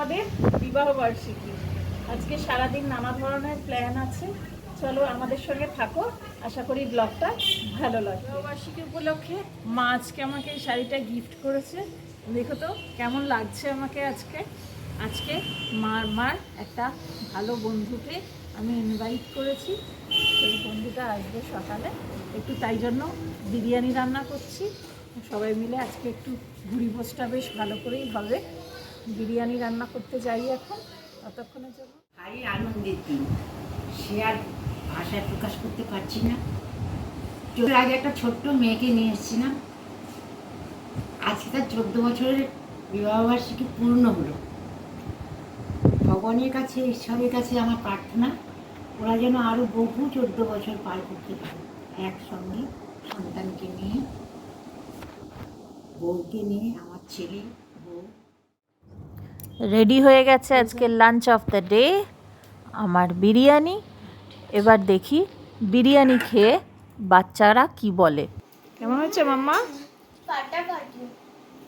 আমাদের বিবাহ বার্ষিকী। আজকে সারাদিন নানা ধরনের প্ল্যান আছে, চলো আমাদের সঙ্গে থাকো, আশা করি ব্লগটা ভালো লাগবে। বিবাহ বার্ষিকী উপলক্ষে মা আজকে আমাকে এই শাড়িটা গিফট করেছে, দেখো তো কেমন লাগছে আমাকে আজকে। আজকে মার একটা ভালো বন্ধুকে আমি ইনভাইট করেছি, সেই বন্ধুটা আসবে সকালে, একটু তাই জন্য বিরিয়ানি রান্না করছি। সবাই মিলে আজকে একটু ভুড়ি ভোজটা বেশ ভালো করেই হবে। বিরিয়ানি রান্না করতে যাই এখন, ততক্ষণের জন্য। ভারী আনন্দের দিন, সে আর ভাষায় প্রকাশ করতে পারছি না। চোখের আগে একটা ছোট্ট মেয়েকে নিয়ে এসেছিলাম, আজকে তার 14 বছরের বিবাহবার্ষিকী পূর্ণ হলো। ভগবানের কাছে, ঈশ্বরের কাছে আমার প্রার্থনা, ওরা যেন আরও বহু 14 বছর পার করতে পারে একসঙ্গে, সন্তানকে নিয়ে, বউকে নিয়ে, আমার ছেলে বউ। রেডি হয়ে গেছে আজকে লাঞ্চ অফ দ্য ডে, আমার বিরিয়ানি। এবার দেখি বিরিয়ানি খেয়ে বাচ্চারা কি বলে। কেমন হচ্ছে মাম্মা?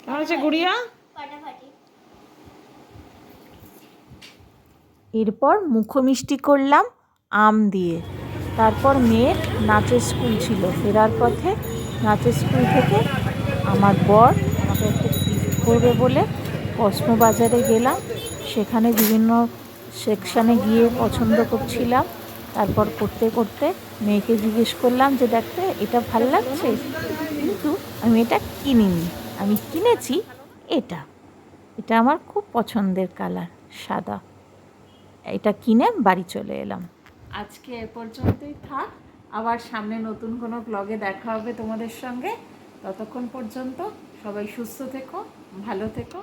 কেমন হচ্ছে গুড়িয়া? এরপর মুখমিষ্টি করলাম আম দিয়ে। তারপর মেয়ের নাচের স্কুল ছিল, ফেরার পথে নাচের স্কুল থেকে আমার বর আমাকে একটা গিফট করবে বলে কসমো বাজারে গেলাম। সেখানে বিভিন্ন সেকশানে গিয়ে পছন্দ করছিলাম। তারপর করতে করতে মেয়েকে জিজ্ঞেস করলাম যে দেখতে এটা ভালো লাগছে, কিন্তু আমি এটা কিনিনি, আমি কিনেছি এটা। এটা আমার খুব পছন্দের কালার, সাদা। এটা কিনে বাড়ি চলে এলাম। আজকে এ পর্যন্তই থাক, আবার সামনে নতুন কোনো ব্লগে দেখা হবে তোমাদের সঙ্গে। ততক্ষণ পর্যন্ত সবাই সুস্থ থেকো, ভালো থেকো।